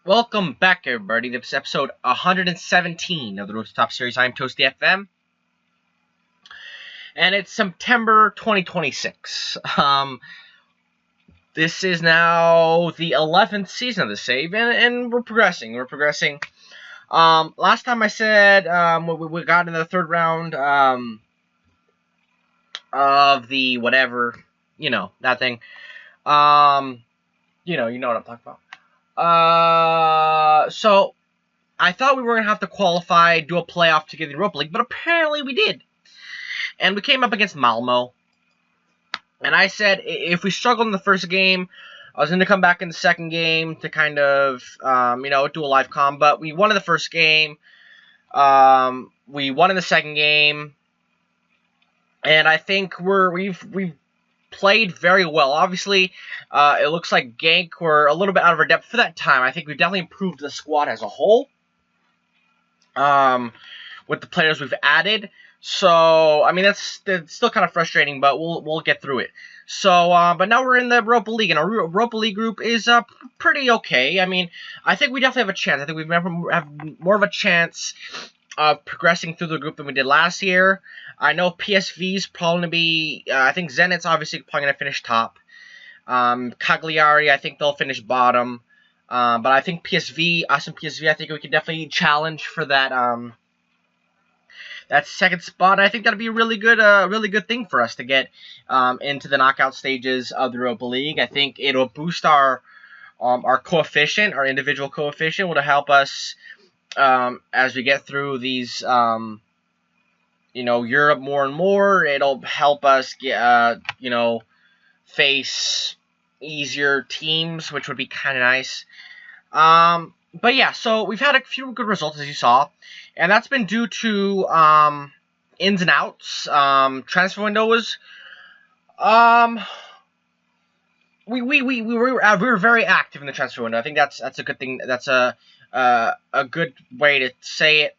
Welcome back, everybody. This is episode 117 of the Road to Top Series. I'm Toasty FM, and it's September 2026. This is now the 11th season of the save, and we're progressing. Last time I said we got in the third round of the whatever, that thing. You know what I'm talking about. So I thought we were gonna have to qualify, do a playoff to get the Europa League, but apparently we did. And we came up against Malmo. And I said if we struggled in the first game, I was gonna come back in the second game to kind of do a live comm. But we won in the first game. We won in the second game. And I think we've played very well. Obviously, it looks like Genk were a little bit out of our depth for that time. I think we've definitely improved the squad as a whole with the players we've added. So, I mean, that's still kind of frustrating, but we'll get through it. So, but now we're in the Europa League, and our Europa League group is pretty okay. I mean, I think we definitely have a chance. I think we have more of a chance of progressing through the group than we did last year. I know PSV's probably going to be, I think Zenit's obviously probably going to finish top. Cagliari, I think they'll finish bottom. But I think PSV, us and PSV, I think we can definitely challenge for that that second spot. I think that'll be a really good thing for us to get into the knockout stages of the Europa League. I think it'll boost our coefficient, our individual coefficient, will help us as we get through these Europe more and more. It'll help us get face easier teams, which would be kind of nice. But yeah, so we've had a few good results, as you saw, and that's been due to ins and outs. Transfer window was we were very active in the transfer window. I think that's a good thing. That's a good way to say it.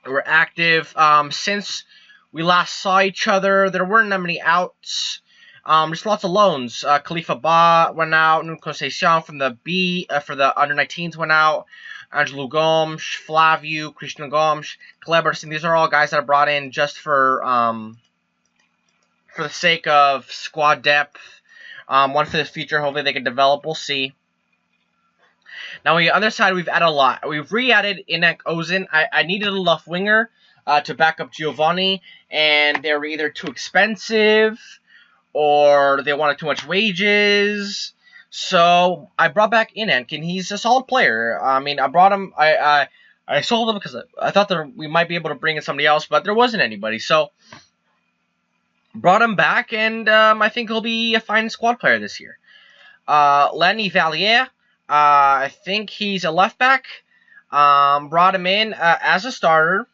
We're active. Since we last saw each other, there weren't that many outs. Just lots of loans. Khalifa Ba went out. Nuno Conceição from the B for the under-19s went out. Angelo Gomes, Flavio, Cristiano Gomes, Kleberson. These are all guys that are brought in just for the sake of squad depth. One for the future. Hopefully they can develop. We'll see. Now on the other side, we've added a lot. We've re-added Inak Ozin. I needed a left winger to back up Giovanni, and they were either too expensive or they wanted too much wages. So I brought back Inak, and he's a solid player. I mean, I brought him. I sold him because I thought that we might be able to bring in somebody else, but there wasn't anybody. So brought him back, and I think he'll be a fine squad player this year. Lenny Valier. I think he's a left back. Brought him in as a starter.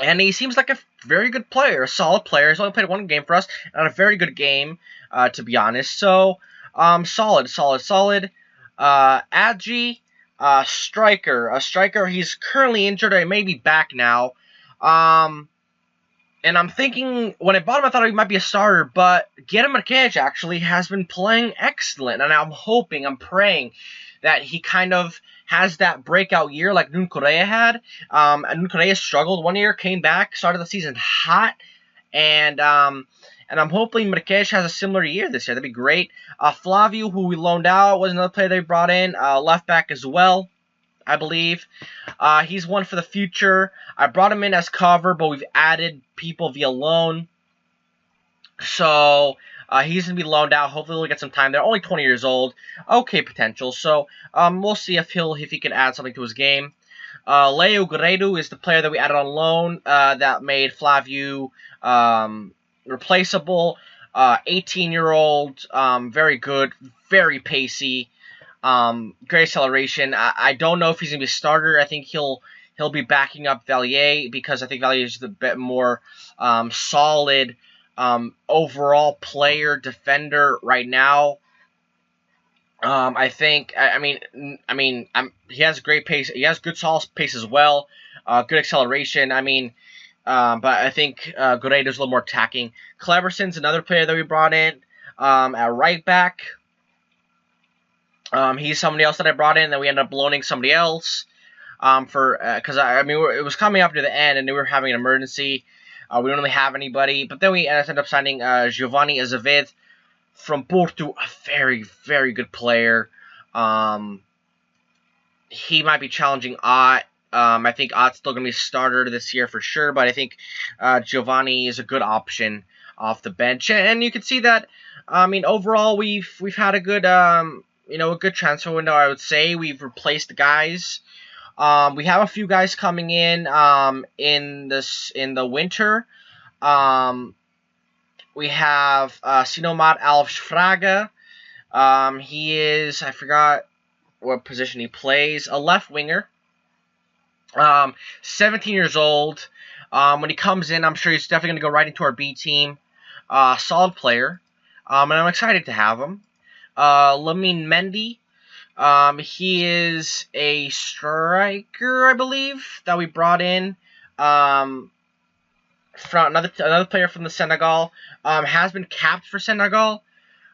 And he seems like a very good player, a solid player. He's only played one game for us, and a very good game, to be honest. So, solid. Adji, striker. A striker, he's currently injured, or he may be back now. And I'm thinking, when I bought him, I thought he might be a starter, but Guilherme Marques actually has been playing excellent, and I'm praying that he kind of has that breakout year like Nuno Correa had. Nuno Correa struggled one year, came back, started the season hot, and I'm hoping Marques has a similar year this year. That'd be great. Flavio, who we loaned out, was another player they brought in, left back as well, I believe. He's one for the future. I brought him in as cover, but we've added people via loan. So he's going to be loaned out. Hopefully he'll get some time there. Only 20 years old. Okay potential. So we'll see if he can add something to his game. Leo Guerreiro is the player that we added on loan that made Flavio replaceable. 18-year-old. Very good. Very pacey. Great acceleration. I don't know if he's going to be a starter. I think he'll be backing up Valier because I think Valier is the bit more solid overall player, defender right now. I think. He has great pace. He has good solid pace as well. Good acceleration. But I think Guerreiro's a little more attacking. Cleverson's another player that we brought in at right back. He's somebody else that I brought in. Then we ended up loaning somebody else because I mean it was coming up to the end and we were having an emergency. We didn't really have anybody, but then we ended up signing Giovanni Azevedo from Porto, a very, very good player. He might be challenging Ott. I think Ott's still going to be a starter this year for sure, but I think Giovanni is a good option off the bench. And you can see that, I mean, overall, we've had a good, a good transfer window, I would say. We've replaced guys. We have a few guys coming in the winter. We have Sinomad Alves Fraga. He is, I forgot what position he plays, a left winger. 17 years old. When he comes in, I'm sure he's definitely going to go right into our B team. Solid player. And I'm excited to have him. Lamine Mendy. He is a striker, I believe, that we brought in. From another player from the Senegal. Has been capped for Senegal.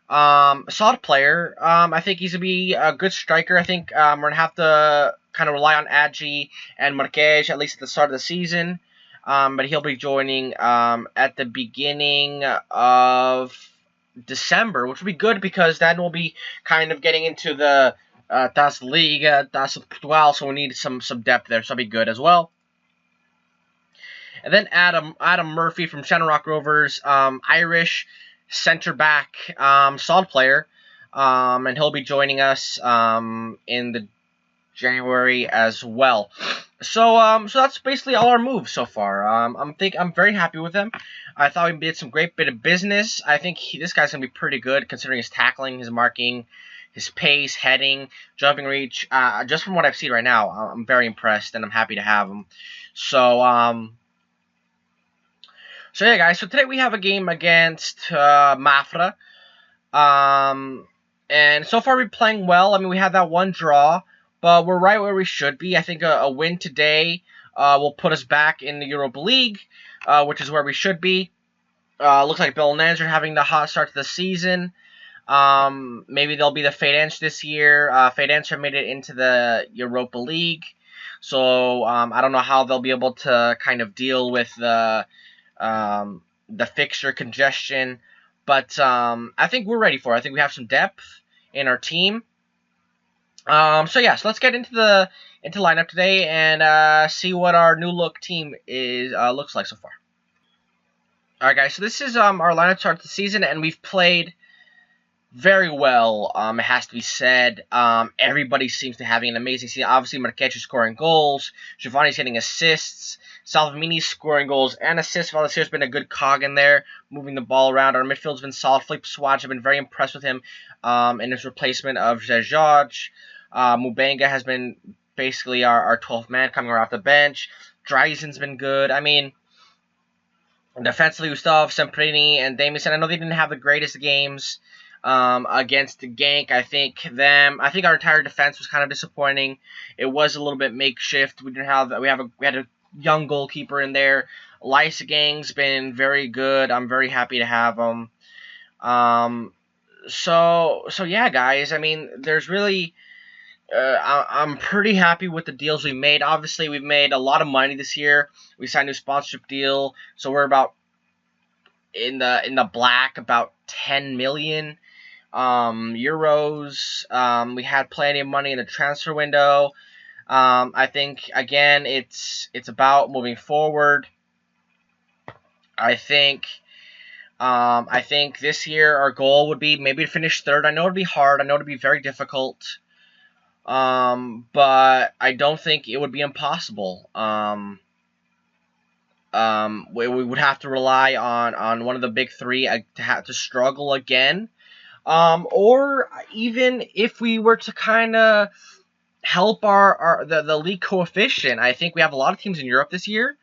A solid player. I think he's going to be a good striker. I think we're going to have to kind of rely on Adji and Marquez, at least at the start of the season. But he'll be joining at the beginning of December, which will be good because then we'll be kind of getting into the Taça Liga, Taça Portugal, so we need some depth there, so that'll be good as well. And then Adam Murphy from Shamrock Rovers, Irish center back, solid player, and he'll be joining us in the January as well. So that's basically all our moves so far. I'm very happy with them. I thought we did some great bit of business. I think this guy's gonna be pretty good considering his tackling, his marking, his pace, heading, jumping reach. Just from what I've seen right now, I'm very impressed and I'm happy to have him. So yeah, guys. So today we have a game against Mafra. And so far we're playing well. I mean, we had that one draw, but we're right where we should be. I think a win today will put us back in the Europa League, which is where we should be. Looks like Belenenses are having the hot start to the season. Maybe they'll be the Feirense this year. Feirense have made it into the Europa League, so I don't know how they'll be able to kind of deal with the fixture congestion. But I think we're ready for it. I think we have some depth in our team. So let's get into lineup today and see what our new look team looks like so far. All right, guys. So this is our lineup start of the season, and we've played very well. It has to be said. Everybody seems to having an amazing season. Obviously, Marquez is scoring goals. Giovanni's getting assists. Salvini's scoring goals and assists. Valacier's been a good cog in there, moving the ball around. Our midfield's been solid. Philippe Swatch, I've been very impressed with him in his replacement of George. Mubenga has been basically our 12th man coming off the bench. Dreisen's been good. I mean, defensively, Gustav, Semprini, and Damien. I know they didn't have the greatest games against the Genk. I think our entire defense was kind of disappointing. It was a little bit makeshift. We had a young goalkeeper in there. Lysagang's been very good. I'm very happy to have him. So yeah, guys. I mean, there's really I'm pretty happy with the deals we made. Obviously, we've made a lot of money this year. We signed a new sponsorship deal, so we're about in the black, about 10 million euros. We had plenty of money in the transfer window. I think again, it's about moving forward. I think this year our goal would be maybe to finish third. I know it'd be hard. I know it'd be very difficult. But I don't think it would be impossible. We would have to rely on one of the big three to struggle again. Or even if we were to kind of help the league coefficient. I think we have a lot of teams in Europe this year.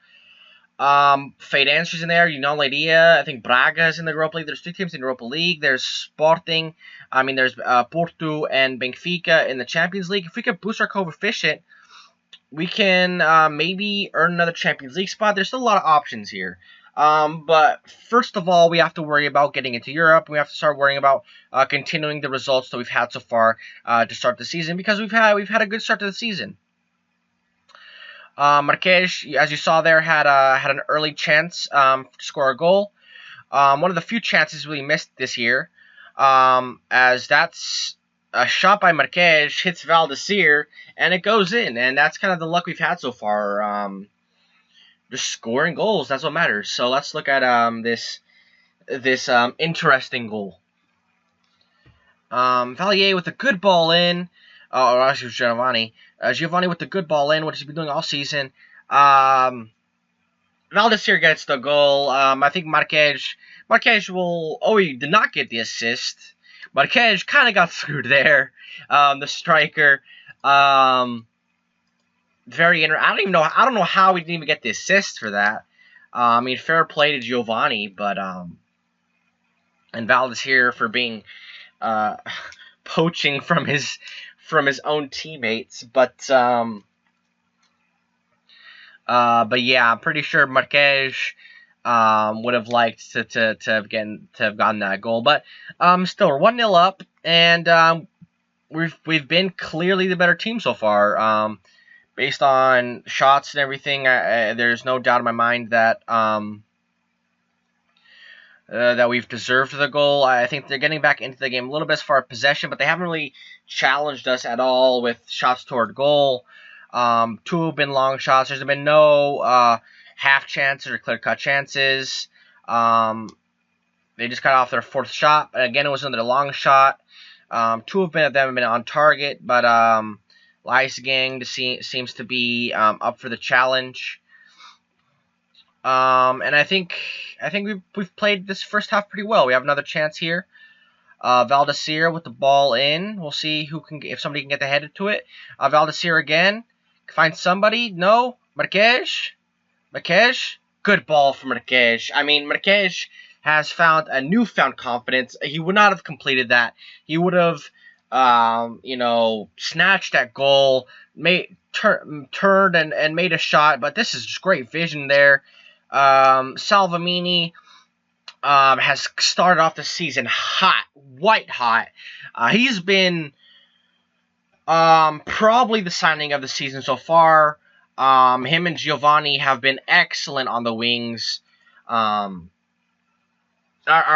Feirense is in there. Leiria. I think Braga is in the Europa League. There's 2 teams in the Europa League. There's Sporting. I mean, there's Porto and Benfica in the Champions League. If we could boost our coefficient, we can maybe earn another Champions League spot. There's still a lot of options here. But first of all, we have to worry about getting into Europe. We have to start worrying about continuing the results that we've had so far to start the season, because we've had a good start to the season. Marques, as you saw there, had an early chance to score a goal. One of the few chances we missed this year, as that's a shot by Marques, hits Valdecir, and it goes in. And that's kind of the luck we've had so far. Just scoring goals, that's what matters. So let's look at this interesting goal. Valier with a good ball in. Or actually, Giovanni. Giovanni with the good ball in, what he's been doing all season. Valdecir gets the goal. I think Marques will... Oh, he did not get the assist. Marques kind of got screwed there. The striker. I don't know how we didn't even get the assist for that. I mean, fair play to Giovanni, but and Valdecir for being poaching from his own teammates, but yeah, I'm pretty sure Marques would have liked to have gotten that goal, but still, we're 1-0 up, and we've been clearly the better team so far. Based on shots and everything, there's no doubt in my mind that that we've deserved the goal. I think they're getting back into the game a little bit as far as possession, but they haven't really challenged us at all with shots toward goal. Two have been long shots. There's been no half chances or clear-cut chances. They just got off their fourth shot, and again, it was another long shot. Two of them have been on target, but Leisgang seems to be up for the challenge. And I think we've played this first half pretty well. We have another chance here. Valdecir with the ball in. We'll see if somebody can get the head to it. Valdecir again. Find somebody. No. Marques. Good ball for Marques. I mean, Marques has found a newfound confidence. He would not have completed that. He would have, snatched that goal, turned and made a shot. But this is just great vision there. Salvamini has started off the season hot, white hot. He's been probably the signing of the season so far. Him and Giovanni have been excellent on the wings. Our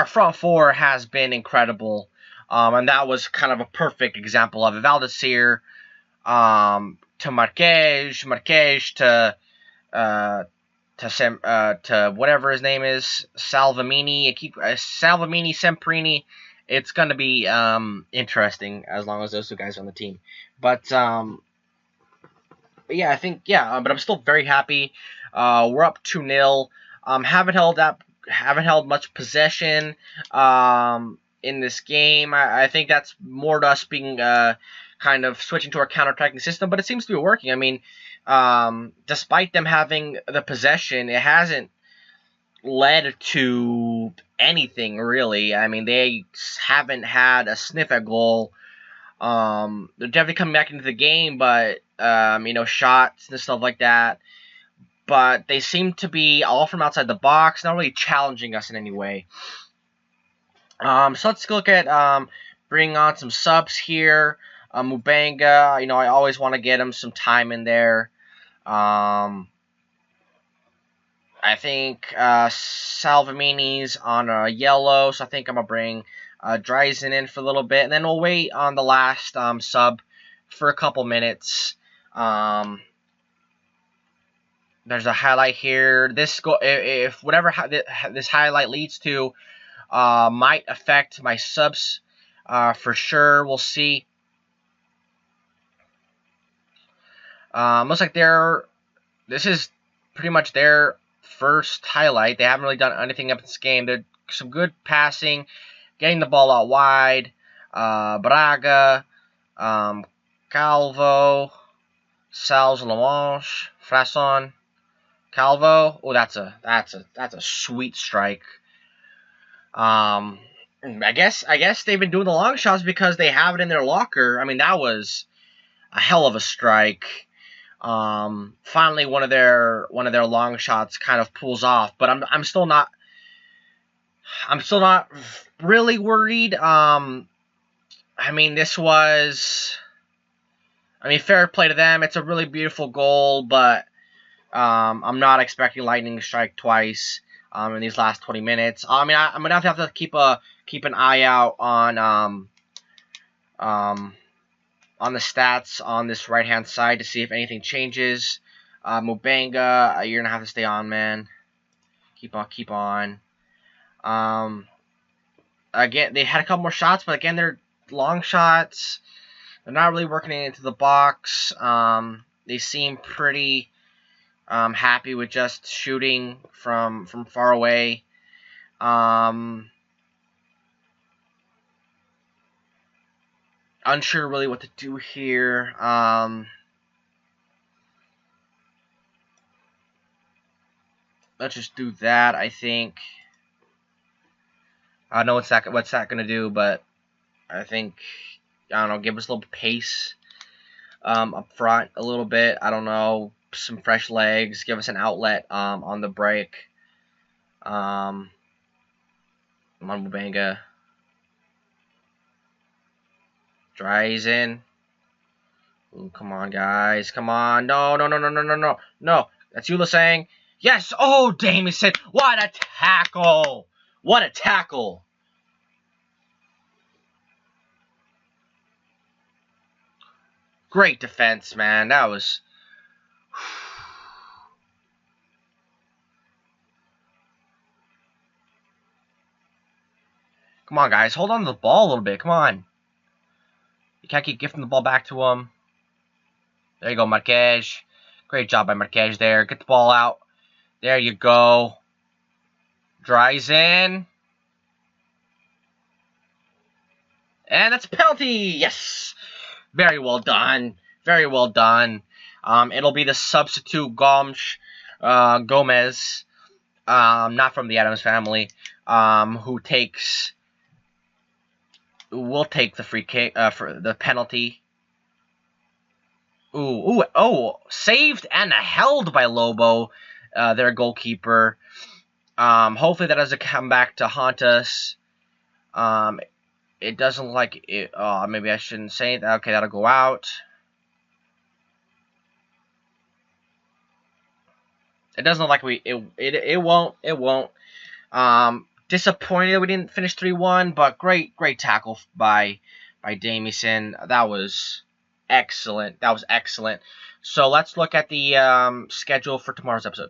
front four has been incredible, and that was kind of a perfect example of it. Valdecir to Marques to whatever his name is, Salvamini, Semprini. It's going to be interesting as long as those two guys are on the team. But yeah, but I'm still very happy. We're up 2-0. Haven't held much possession in this game. I think that's more to us being kind of switching to our counter-attacking system, but it seems to be working. I mean, despite them having the possession, it hasn't led to anything, really. I mean, they haven't had a sniff at goal. They're definitely coming back into the game, but, shots and stuff like that. But they seem to be all from outside the box, not really challenging us in any way. So let's look at bringing on some subs here. Mubanga, I always want to get him some time in there. I think Salvamini's on a yellow, so I think I'm going to bring Dreisen in for a little bit. And then we'll wait on the last sub for a couple minutes. There's a highlight here. If whatever this highlight leads to might affect my subs for sure. We'll see. Looks like this is pretty much their first highlight. They haven't really done anything up in this game. There's some good passing, getting the ball out wide. Braga, Calvo, Salles Lamanche, Frasson, Calvo. Oh, that's a sweet strike. I guess they've been doing the long shots because they have it in their locker. I mean, that was a hell of a strike. Finally, one of their long shots kind of pulls off, but I'm still not really worried. I mean, this was, fair play to them. It's a really beautiful goal, but I'm not expecting lightning to strike twice in these last 20 minutes. I'm gonna have to keep an eye out on the stats on this right hand side to see if anything changes. Mubanga, you're gonna have to stay on, man. Keep on. Again, they had a couple more shots, but again, they're long shots. They're not really working into the box. They seem pretty happy with just shooting from far away. Unsure really what to do here. Let's just do that, I think. I don't know what's that gonna do, but I think, I don't know, give us a little pace up front a little bit. I don't know, some fresh legs, give us an outlet on the break. Come on, Mubanga. Dries in. Ooh, come on, guys. Come on. No. No. That's Eula saying. Yes. Oh, Jamison. What a tackle. What a tackle. Great defense, man. That was... Come on, guys. Hold on to the ball a little bit. Come on. You can't keep gifting the ball back to him. There you go, Marquez. Great job by Marquez there. Get the ball out. There you go. Dries in. And that's a penalty. Yes. Very well done. Very well done. It'll be the substitute Gomez, not from the Adams family, who will take the free kick for the penalty. Oh, saved and held by Lobo, their goalkeeper. Hopefully that doesn't come back to haunt us. It doesn't look like it. Maybe I shouldn't say that. Okay, that'll go out. It doesn't look like it won't. Disappointed that we didn't finish 3-1, but great tackle by Jamison. That was excellent. So let's look at the schedule for tomorrow's episode.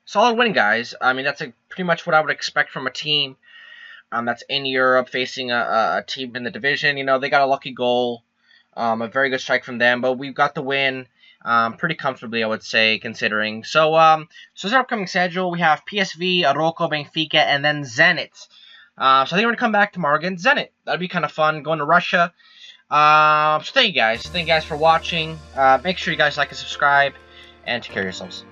Solid win, guys. That's pretty much what I would expect from a team that's in Europe facing a team in the division. They got a lucky goal, a very good strike from them, but we've got the win pretty comfortably, I would say, considering. So this our upcoming schedule. We have PSV, Arauco, Benfica, and then Zenit. So I think we're going to come back tomorrow against Zenit. That'll be kind of fun, going to Russia. So thank you guys. Thank you guys for watching. Make sure you guys like and subscribe, and take care of yourselves.